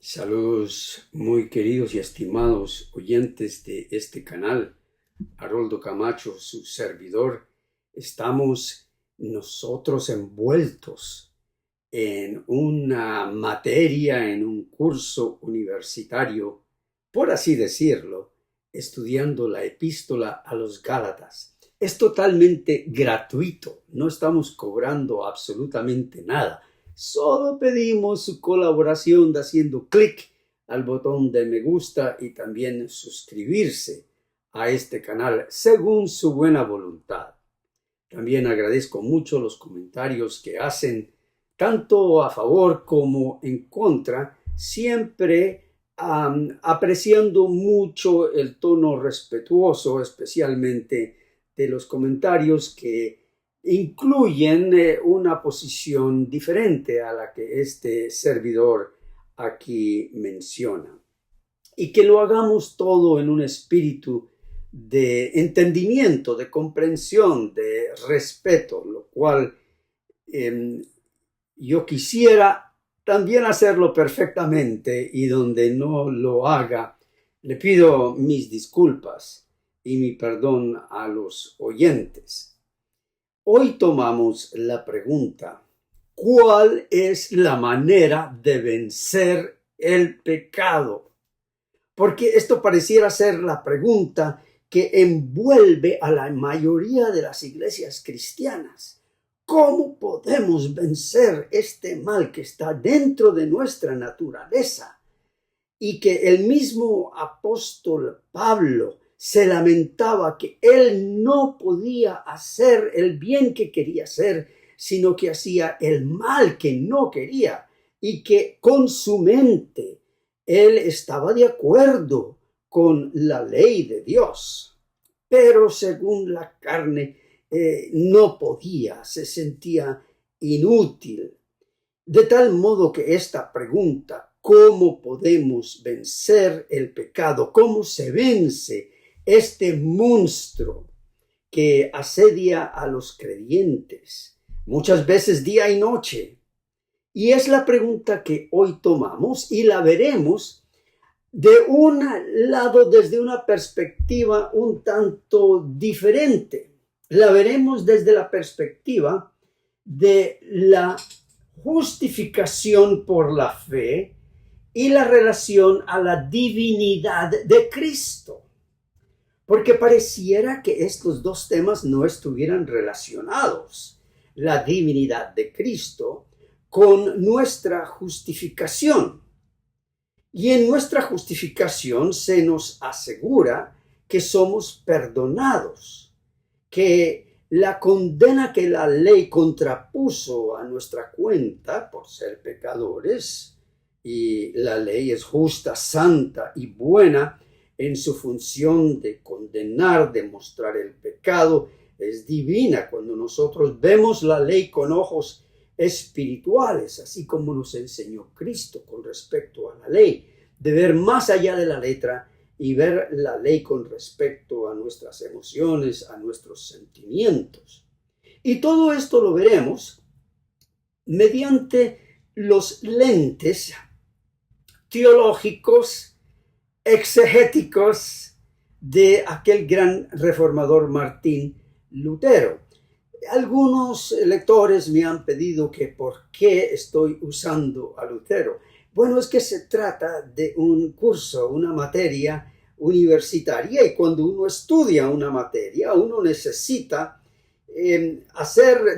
Saludos muy queridos y estimados oyentes de este canal. Haroldo Camacho, su servidor. Estamos nosotros envueltos en una materia, en un curso universitario, por así decirlo, estudiando la epístola a los Gálatas. Es totalmente gratuito, no estamos cobrando absolutamente nada. Solo pedimos su colaboración haciendo clic al botón de me gusta y también suscribirse a este canal según su buena voluntad. También agradezco mucho los comentarios que hacen, tanto a favor como en contra, siempre apreciando mucho el tono respetuoso, especialmente de los comentarios que incluyen una posición diferente a la que este servidor aquí menciona. Y que lo hagamos todo en un espíritu de entendimiento, de comprensión, de respeto, lo cual yo quisiera también hacerlo perfectamente, y donde no lo haga, le pido mis disculpas y mi perdón a los oyentes. Hoy tomamos la pregunta: ¿cuál es la manera de vencer el pecado? Porque esto pareciera ser la pregunta que envuelve a la mayoría de las iglesias cristianas. ¿Cómo podemos vencer este mal que está dentro de nuestra naturaleza? Y que el mismo apóstol Pablo se lamentaba que él no podía hacer el bien que quería hacer, sino que hacía el mal que no quería, y que con su mente él estaba de acuerdo con la ley de Dios, pero según la carne no podía, se sentía inútil. De tal modo que esta pregunta, ¿cómo podemos vencer el pecado? ¿Cómo se vence este monstruo que asedia a los creyentes, muchas veces día y noche? Y es la pregunta que hoy tomamos y la veremos de un lado, desde una perspectiva un tanto diferente. La veremos desde la perspectiva de la justificación por la fe y la relación a la divinidad de Cristo. Porque pareciera que estos dos temas no estuvieran relacionados. La divinidad de Cristo con nuestra justificación. Y en nuestra justificación se nos asegura que somos perdonados, que la condena que la ley contrapuso a nuestra cuenta por ser pecadores, y la ley es justa, santa y buena en su función de condenar, de mostrar el pecado, es divina cuando nosotros vemos la ley con ojos espirituales, así como nos enseñó Cristo con respecto a la ley, de ver más allá de la letra y ver la ley con respecto a nuestras emociones, a nuestros sentimientos. Y todo esto lo veremos mediante los lentes teológicos, exegéticos de aquel gran reformador Martín Lutero. Algunos lectores me han pedido que por qué estoy usando a Lutero. Bueno, es que se trata de un curso, una materia universitaria, y cuando uno estudia una materia, uno necesita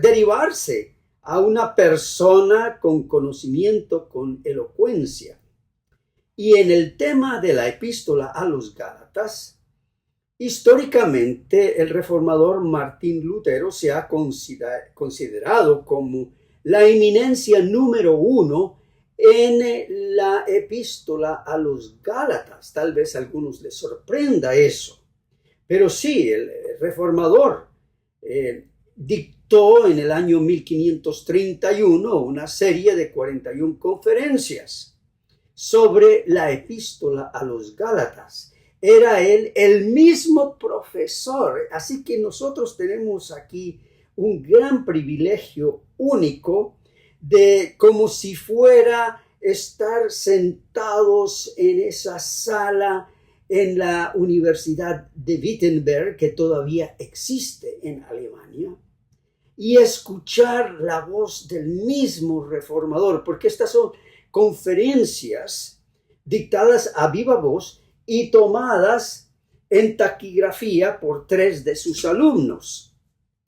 derivarse a una persona con conocimiento, con elocuencia. Y en el tema de la epístola a los Gálatas, históricamente, el reformador Martín Lutero se ha considerado como la eminencia número uno en la epístola a los Gálatas. Tal vez a algunos les sorprenda eso, pero sí, el reformador dictó en el año 1531 una serie de 41 conferencias sobre la epístola a los Gálatas. Era él el mismo profesor, así que nosotros tenemos aquí un gran privilegio único de como si fuera estar sentados en esa sala en la Universidad de Wittenberg, que todavía existe en Alemania, y escuchar la voz del mismo reformador, porque estas son conferencias dictadas a viva voz y tomadas en taquigrafía por 3 de sus alumnos,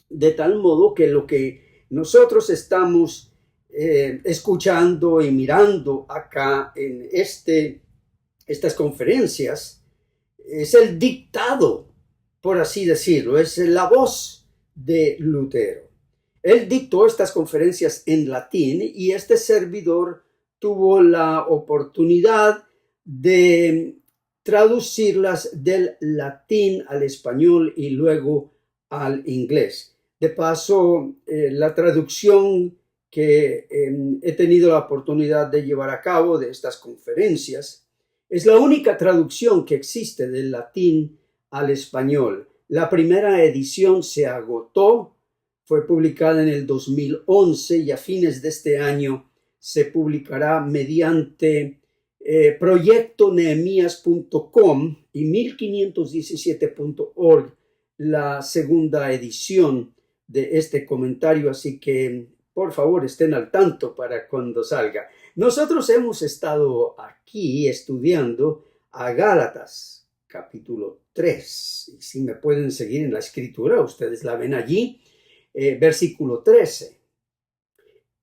de tal modo que lo que nosotros estamos escuchando y mirando acá en estas conferencias es el dictado, por así decirlo, es la voz de Lutero. Él dictó estas conferencias en latín y este servidor tuvo la oportunidad de traducirlas del latín al español y luego al inglés. De paso, la traducción que he tenido la oportunidad de llevar a cabo de estas conferencias es la única traducción que existe del latín al español. La primera edición se agotó, fue publicada en el 2011 y a fines de este año se publicará mediante proyectonehemías.com y 1517.org la segunda edición de este comentario, así que por favor estén al tanto para cuando salga. Nosotros hemos estado aquí estudiando a Gálatas, capítulo 3, y si me pueden seguir en la escritura, ustedes la ven allí, versículo 13.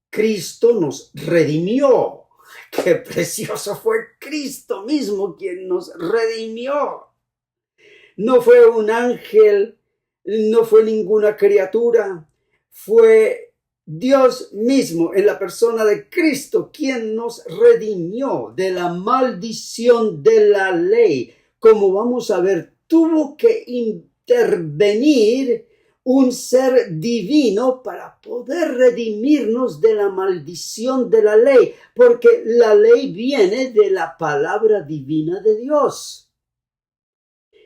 Cristo nos redimió. ¡Qué precioso! Fue Cristo mismo quien nos redimió. No fue un ángel, no fue ninguna criatura, fue Dios mismo en la persona de Cristo quien nos redimió de la maldición de la ley. Como vamos a ver, tuvo que intervenir un ser divino para poder redimirnos de la maldición de la ley, porque la ley viene de la palabra divina de Dios.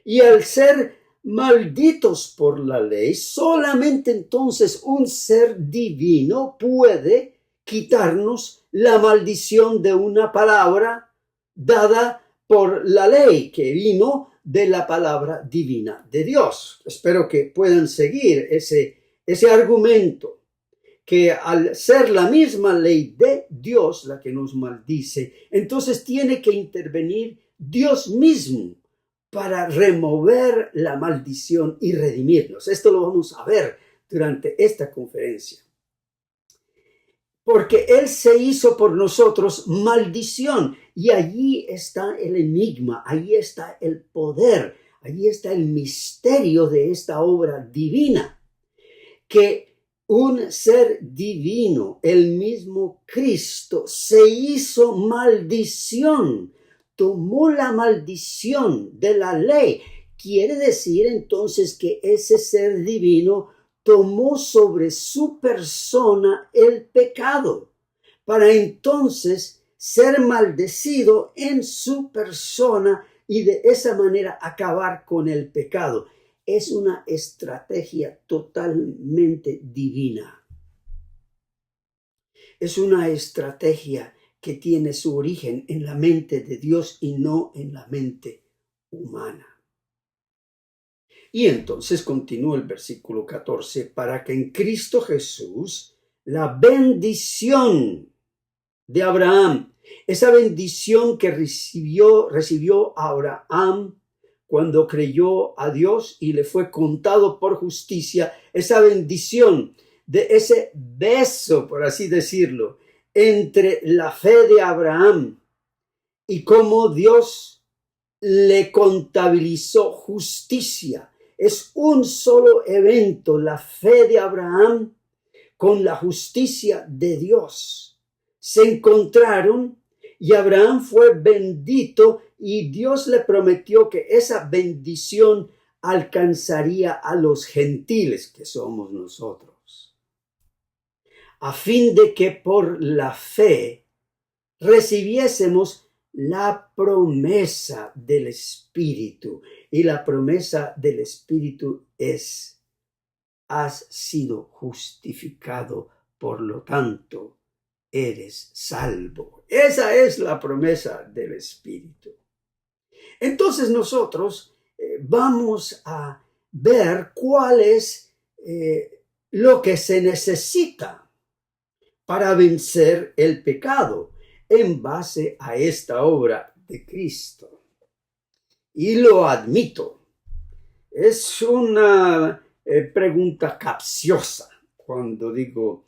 Y al ser malditos por la ley, solamente entonces un ser divino puede quitarnos la maldición de una palabra dada por la ley que vino de la palabra divina de Dios. Espero que puedan seguir ese argumento, que al ser la misma ley de Dios la que nos maldice, entonces tiene que intervenir Dios mismo para remover la maldición y redimirnos. Esto lo vamos a ver durante esta conferencia. Porque Él se hizo por nosotros maldición. Y allí está el enigma, allí está el poder, allí está el misterio de esta obra divina. Que un ser divino, el mismo Cristo, se hizo maldición, tomó la maldición de la ley. Quiere decir entonces que ese ser divino tomó sobre su persona el pecado, para entonces ser maldecido en su persona y de esa manera acabar con el pecado. Es una estrategia totalmente divina. Es una estrategia que tiene su origen en la mente de Dios y no en la mente humana. Y entonces continúa el versículo 14, para que en Cristo Jesús la bendición de Abraham, esa bendición que recibió Abraham cuando creyó a Dios y le fue contado por justicia, esa bendición de ese beso, por así decirlo, entre la fe de Abraham y cómo Dios le contabilizó justicia. Es un solo evento, la fe de Abraham con la justicia de Dios. Se encontraron y Abraham fue bendito y Dios le prometió que esa bendición alcanzaría a los gentiles que somos nosotros, a fin de que por la fe recibiésemos la promesa del Espíritu. Y la promesa del Espíritu es: has sido justificado, por lo tanto, eres salvo. Esa es la promesa del Espíritu. Entonces nosotros vamos a ver cuál es lo que se necesita para vencer el pecado en base a esta obra de Cristo. Y lo admito, es una pregunta capciosa cuando digo,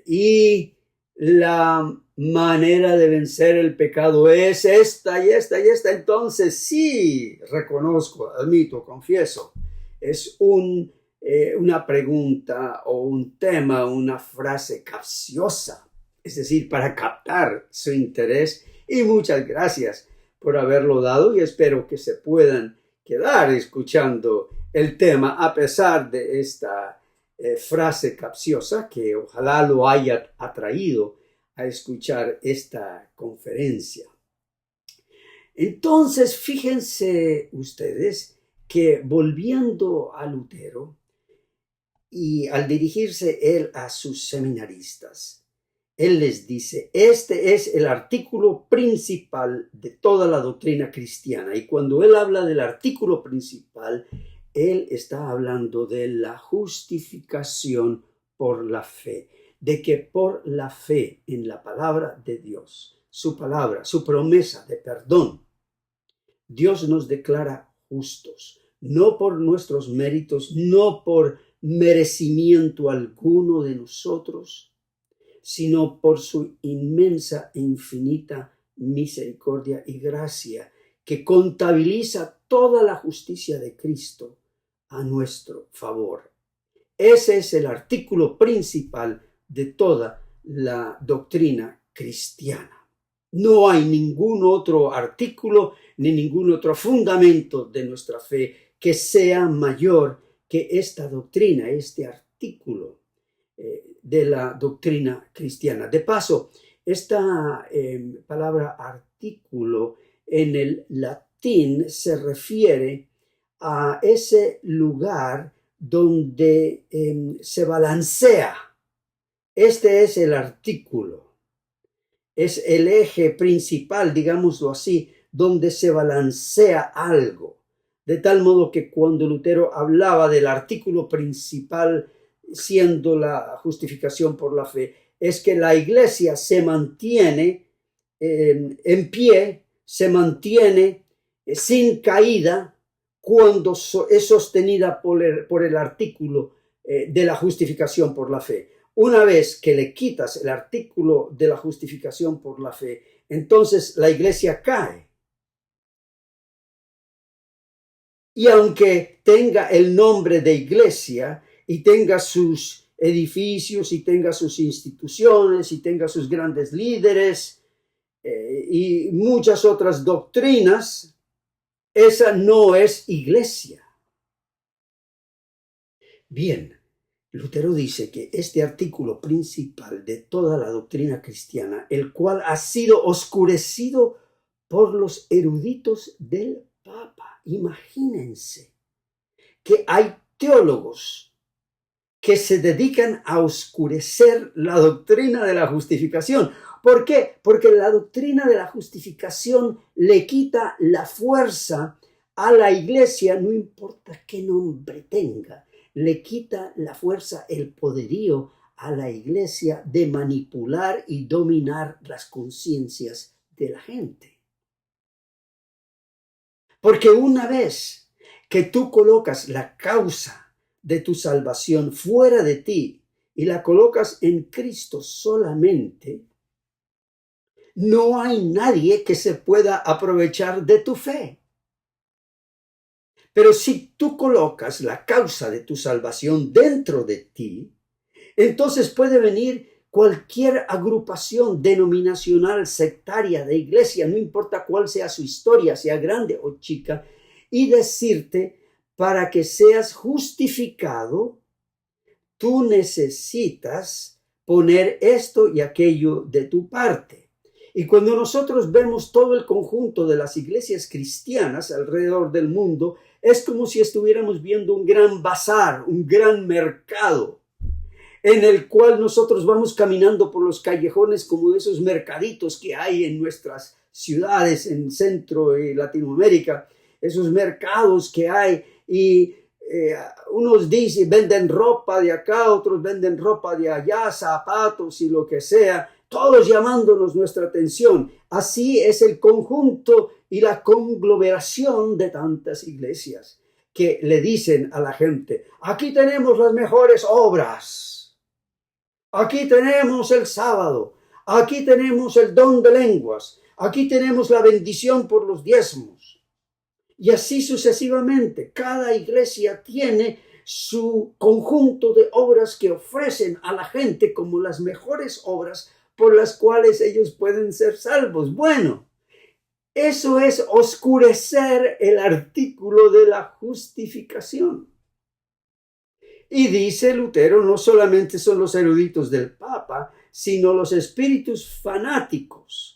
y la manera de vencer el pecado es esta y esta y esta. Entonces sí, reconozco, admito, confieso, es una pregunta o un tema, una frase capciosa, es decir, para captar su interés. Y muchas gracias por haberlo dado y espero que se puedan quedar escuchando el tema a pesar de esta frase capciosa que ojalá lo haya atraído a escuchar esta conferencia. Entonces, fíjense ustedes que volviendo a Lutero y al dirigirse él a sus seminaristas, él les dice, este es el artículo principal de toda la doctrina cristiana. Y cuando él habla del artículo principal, él está hablando de la justificación por la fe, de que por la fe en la palabra de Dios, su palabra, su promesa de perdón, Dios nos declara justos, no por nuestros méritos, no por merecimiento alguno de nosotros, sino por su inmensa e infinita misericordia y gracia, que contabiliza toda la justicia de Cristo a nuestro favor. Ese es el artículo principal de toda la doctrina cristiana. No hay ningún otro artículo ni ningún otro fundamento de nuestra fe que sea mayor que esta doctrina, este artículo de la doctrina cristiana. De paso, esta palabra artículo en el latín se refiere a ese lugar donde se balancea. Este es el artículo. Es el eje principal, digámoslo así, donde se balancea algo. De tal modo que cuando Lutero hablaba del artículo principal siendo la justificación por la fe, es que la iglesia se mantiene en pie, se mantiene sin caída cuando es sostenida por el artículo de la justificación por la fe. Una vez que le quitas el artículo de la justificación por la fe, entonces la iglesia cae. Y aunque tenga el nombre de iglesia y tenga sus edificios y tenga sus instituciones y tenga sus grandes líderes y muchas otras doctrinas, esa no es iglesia. Bien, Lutero dice que este artículo principal de toda la doctrina cristiana, el cual ha sido oscurecido por los eruditos del Papa. Imagínense que hay teólogos que se dedican a oscurecer la doctrina de la justificación. ¿Por qué? Porque la doctrina de la justificación le quita la fuerza a la iglesia, no importa qué nombre tenga, le quita la fuerza, el poderío a la iglesia de manipular y dominar las conciencias de la gente. Porque una vez que tú colocas la causa de tu salvación fuera de ti y la colocas en Cristo solamente, no hay nadie que se pueda aprovechar de tu fe. Pero si tú colocas la causa de tu salvación dentro de ti, entonces puede venir cualquier agrupación denominacional, sectaria, de iglesia, no importa cuál sea su historia, sea grande o chica, y decirte, para que seas justificado, tú necesitas poner esto y aquello de tu parte. Y cuando nosotros vemos todo el conjunto de las iglesias cristianas alrededor del mundo, es como si estuviéramos viendo un gran bazar, un gran mercado, en el cual nosotros vamos caminando por los callejones como esos mercaditos que hay en nuestras ciudades en Centro y Latinoamérica, esos mercados que hay y unos dicen, venden ropa de acá, otros venden ropa de allá, zapatos y lo que sea, todos llamándonos nuestra atención. Así es el conjunto y la conglomeración de tantas iglesias que le dicen a la gente, aquí tenemos las mejores obras, aquí tenemos el sábado, aquí tenemos el don de lenguas, aquí tenemos la bendición por los diezmos. Y así sucesivamente, cada iglesia tiene su conjunto de obras que ofrecen a la gente como las mejores obras por las cuales ellos pueden ser salvos. Bueno, eso es oscurecer el artículo de la justificación. Y dice Lutero, no solamente son los eruditos del Papa, sino los espíritus fanáticos.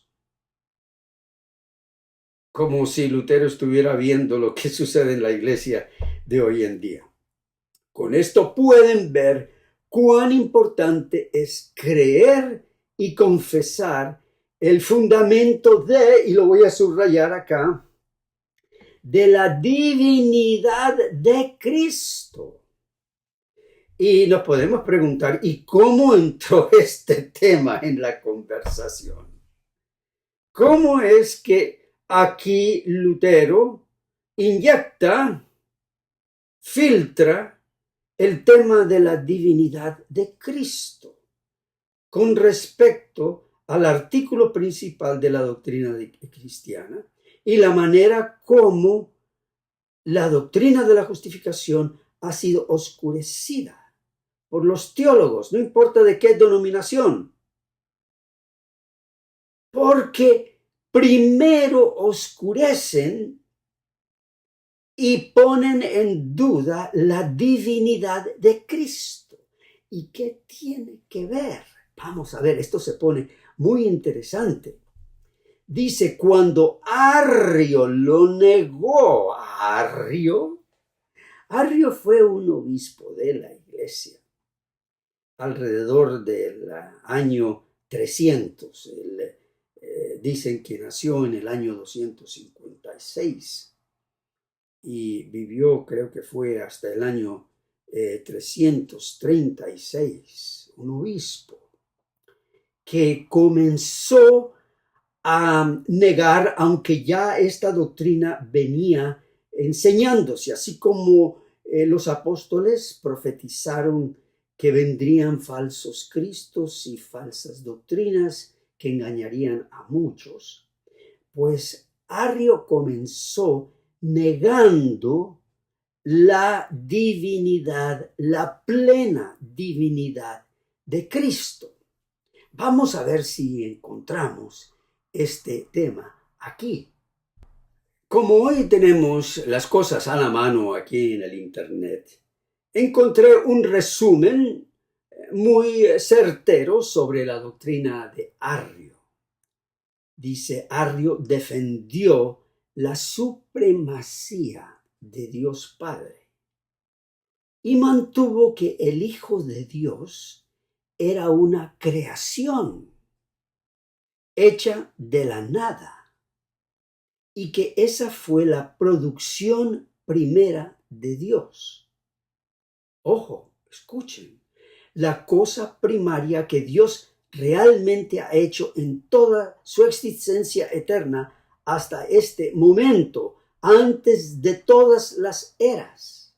Como si Lutero estuviera viendo lo que sucede en la iglesia de hoy en día. Con esto pueden ver cuán importante es creer y confesar el fundamento de, y lo voy a subrayar acá, de la divinidad de Cristo. Y nos podemos preguntar, ¿y cómo entró este tema en la conversación? ¿Cómo es que aquí Lutero inyecta, filtra el tema de la divinidad de Cristo con respecto al artículo principal de la doctrina cristiana y la manera como la doctrina de la justificación ha sido oscurecida por los teólogos, no importa de qué denominación, porque primero oscurecen y ponen en duda la divinidad de Cristo. ¿Y qué tiene que ver? Vamos a ver, esto se pone muy interesante. Dice, cuando Arrio lo negó, Arrio fue un obispo de la iglesia alrededor del año 300, dicen que nació en el año 256 y vivió, creo que fue hasta el año 336, un obispo que comenzó a negar, aunque ya esta doctrina venía enseñándose, así como los apóstoles profetizaron que vendrían falsos cristos y falsas doctrinas que engañarían a muchos, pues Arrio comenzó negando la divinidad, la plena divinidad de Cristo. Vamos a ver si encontramos este tema aquí. Como hoy tenemos las cosas a la mano aquí en el internet, encontré un resumen muy certero sobre la doctrina de Arrio. Dice, Arrio defendió la supremacía de Dios Padre y mantuvo que el Hijo de Dios era una creación hecha de la nada y que esa fue la producción primera de Dios. Ojo, escuchen, la cosa primaria que Dios realmente ha hecho en toda su existencia eterna hasta este momento, antes de todas las eras.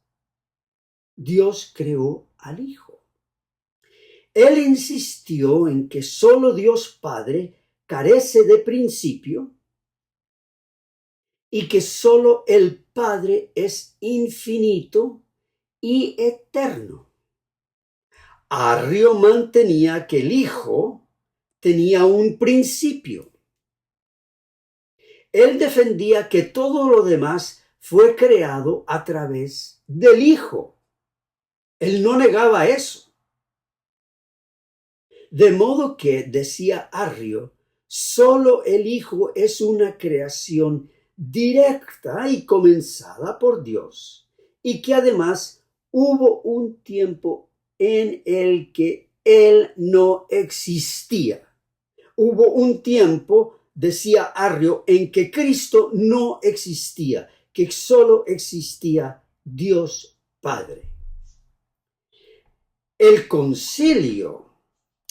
Dios creó al Hijo. Él insistió en que solo Dios Padre carece de principio y que solo el Padre es infinito y eterno. Arrio mantenía que el Hijo tenía un principio. Él defendía que todo lo demás fue creado a través del Hijo. Él no negaba eso. De modo que, decía Arrio, solo el Hijo es una creación directa y comenzada por Dios, y que además hubo un tiempo en el que Él no existía. Hubo un tiempo, decía Arrio, en que Cristo no existía, que solo existía Dios Padre. El concilio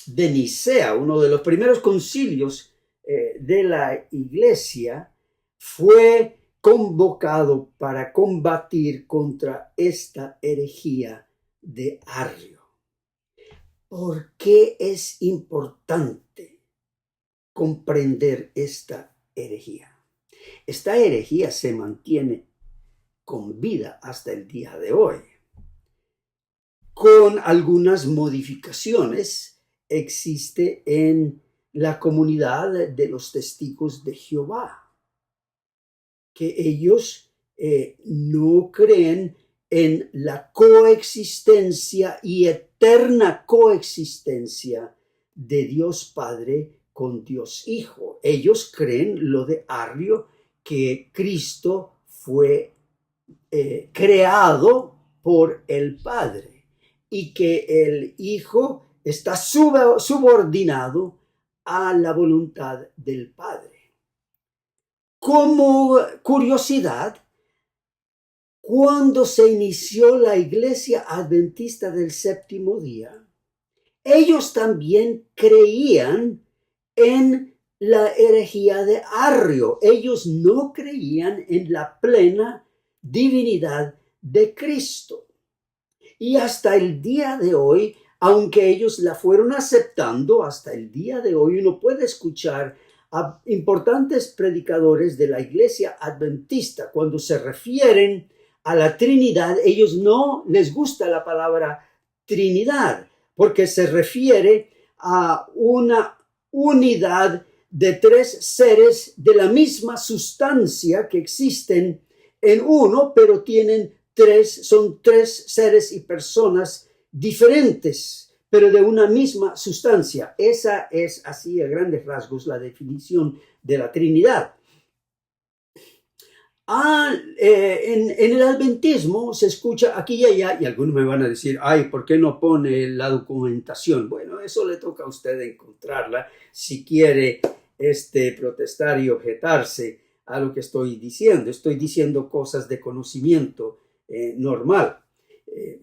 de Nicea, uno de los primeros concilios de la iglesia, fue convocado para combatir contra esta herejía de Arrio. ¿Por qué es importante comprender esta herejía? Esta herejía se mantiene con vida hasta el día de hoy, con algunas modificaciones. Existe en la comunidad de los testigos de Jehová, que ellos no creen en la coexistencia y eterna coexistencia de Dios Padre con Dios Hijo. Ellos creen lo de Arrio, que Cristo fue creado por el Padre y que el Hijo está subordinado a la voluntad del Padre. Como curiosidad, cuando se inició la Iglesia Adventista del Séptimo Día, ellos también creían en la herejía de Arrio. Ellos no creían en la plena divinidad de Cristo. Y hasta el día de hoy, aunque ellos la fueron aceptando, hasta el día de hoy uno puede escuchar a importantes predicadores de la Iglesia Adventista cuando se refieren a la Trinidad. Ellos no les gusta la palabra Trinidad, porque se refiere a una unidad de tres seres de la misma sustancia que existen en uno, pero son tres seres y personas diferentes, pero de una misma sustancia. Esa es, así a grandes rasgos, la definición de la Trinidad. En el adventismo se escucha aquí y allá, y algunos me van a decir, ay, ¿por qué no pone la documentación? Bueno, eso le toca a usted encontrarla si quiere protestar y objetarse a lo que estoy diciendo. Estoy diciendo cosas de conocimiento normal.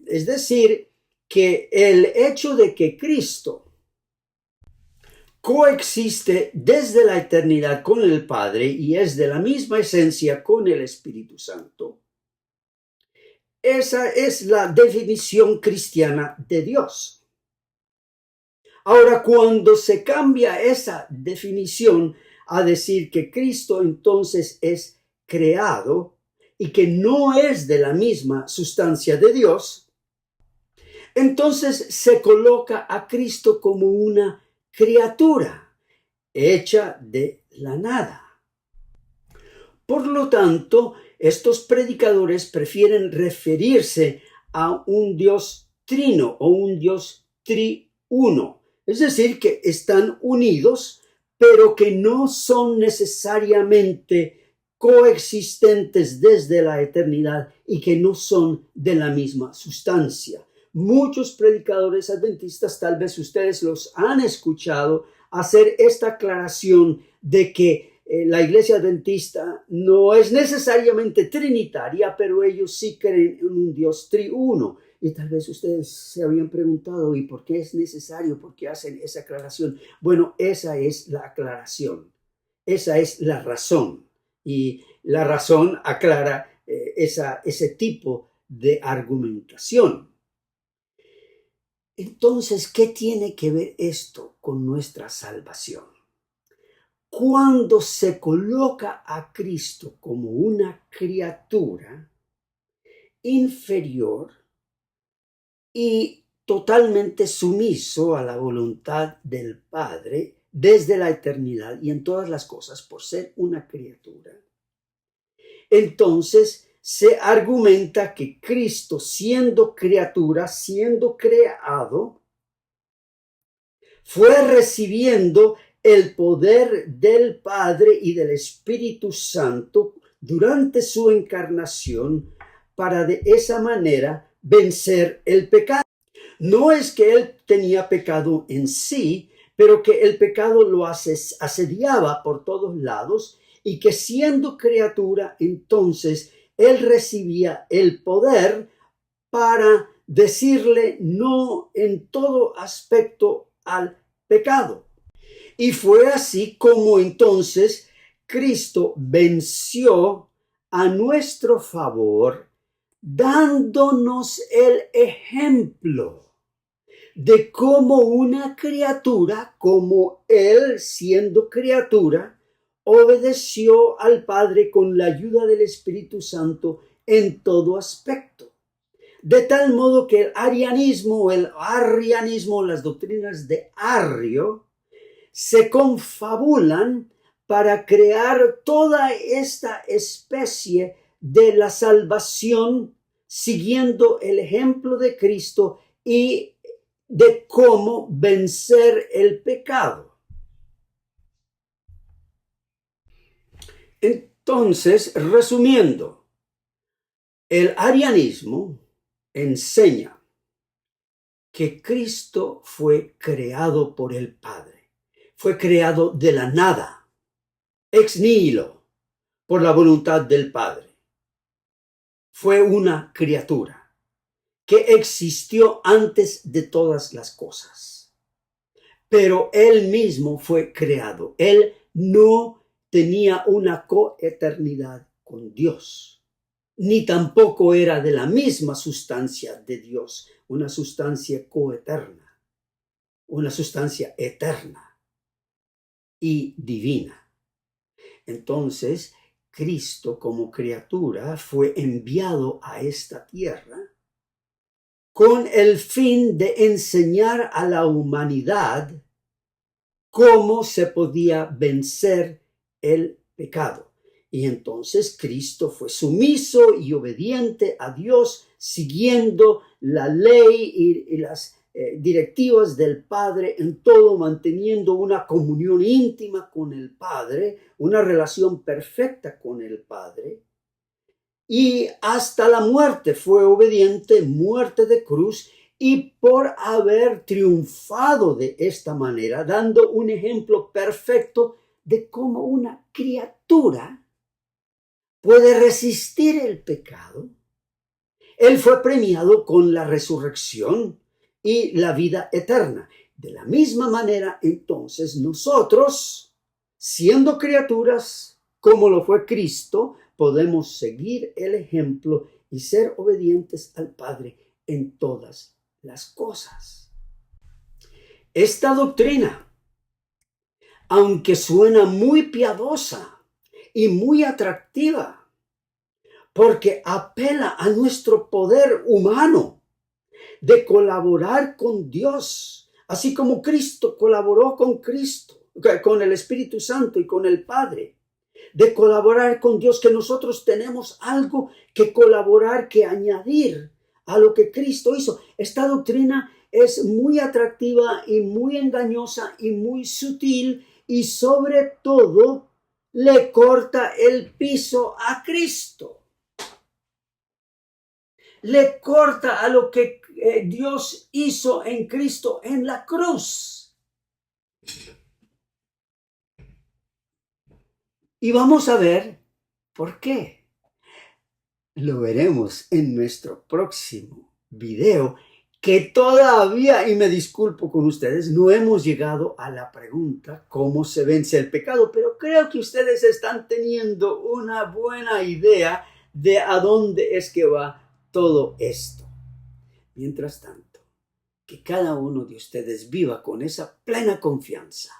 Es decir, que el hecho de que Cristo coexiste desde la eternidad con el Padre y es de la misma esencia con el Espíritu Santo, esa es la definición cristiana de Dios. Ahora, cuando se cambia esa definición a decir que Cristo entonces es creado y que no es de la misma sustancia de Dios, entonces se coloca a Cristo como una criatura hecha de la nada. Por lo tanto, estos predicadores prefieren referirse a un Dios trino o un Dios triuno, es decir, que están unidos, pero que no son necesariamente coexistentes desde la eternidad y que no son de la misma sustancia. Muchos predicadores adventistas, tal vez ustedes los han escuchado hacer esta aclaración de que la iglesia adventista no es necesariamente trinitaria, pero ellos sí creen en un Dios triuno. Y tal vez ustedes se habían preguntado, ¿y por qué es necesario? ¿Por qué hacen esa aclaración? Bueno, esa es la aclaración. Esa es la razón. Y la razón aclara ese tipo de argumentación. Entonces, ¿qué tiene que ver esto con nuestra salvación? Cuando se coloca a Cristo como una criatura inferior y totalmente sumiso a la voluntad del Padre desde la eternidad y en todas las cosas por ser una criatura, entonces se argumenta que Cristo, siendo criatura, siendo creado, fue recibiendo el poder del Padre y del Espíritu Santo durante su encarnación para de esa manera vencer el pecado. No es que él tenía pecado en sí, pero que el pecado lo asediaba por todos lados y que siendo criatura, entonces él recibía el poder para decirle no en todo aspecto al pecado. Y fue así como entonces Cristo venció a nuestro favor, dándonos el ejemplo de cómo una criatura, como él siendo criatura, obedeció al Padre con la ayuda del Espíritu Santo en todo aspecto. De tal modo que el arianismo o el arrianismo, las doctrinas de Arrio, se confabulan para crear toda esta especie de la salvación siguiendo el ejemplo de Cristo y de cómo vencer el pecado. Entonces, resumiendo, el arianismo enseña que Cristo fue creado por el Padre, fue creado de la nada, ex nihilo, por la voluntad del Padre. Fue una criatura que existió antes de todas las cosas, pero él mismo fue creado. Él no tenía una coeternidad con Dios, ni tampoco era de la misma sustancia de Dios, una sustancia coeterna, una sustancia eterna y divina. Entonces, Cristo como criatura fue enviado a esta tierra con el fin de enseñar a la humanidad cómo se podía vencer el pecado. Y entonces Cristo fue sumiso y obediente a Dios, siguiendo la ley y las directivas del Padre en todo, manteniendo una comunión íntima con el Padre, una relación perfecta con el Padre. Y hasta la muerte fue obediente, muerte de cruz, y por haber triunfado de esta manera, dando un ejemplo perfecto de cómo una criatura puede resistir el pecado, él fue premiado con la resurrección y la vida eterna. De la misma manera, entonces, nosotros, siendo criaturas como lo fue Cristo, podemos seguir el ejemplo y ser obedientes al Padre en todas las cosas. Esta doctrina, aunque suena muy piadosa y muy atractiva, porque apela a nuestro poder humano de colaborar con Dios, así como Cristo colaboró con el Espíritu Santo y con el Padre, de colaborar con Dios, que nosotros tenemos algo que colaborar, que añadir a lo que Cristo hizo. Esta doctrina es muy atractiva y muy engañosa y muy sutil, y sobre todo le corta el piso a Cristo. Le corta a lo que Dios hizo en Cristo en la cruz. Y vamos a ver por qué. Lo veremos en nuestro próximo video, que todavía, y me disculpo con ustedes, no hemos llegado a la pregunta cómo se vence el pecado, pero creo que ustedes están teniendo una buena idea de a dónde es que va todo esto. Mientras tanto, que cada uno de ustedes viva con esa plena confianza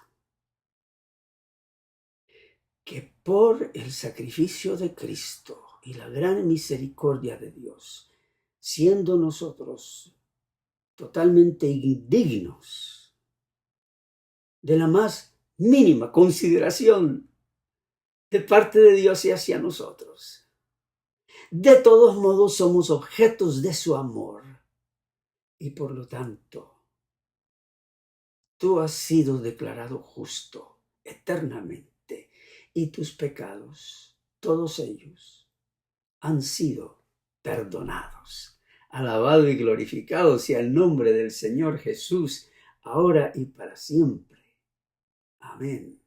que por el sacrificio de Cristo y la gran misericordia de Dios, siendo nosotros totalmente indignos de la más mínima consideración de parte de Dios y hacia nosotros, de todos modos somos objetos de su amor, y por lo tanto tú has sido declarado justo eternamente, y tus pecados, todos ellos, han sido perdonados. Alabado y glorificado sea el nombre del Señor Jesús, ahora y para siempre. Amén.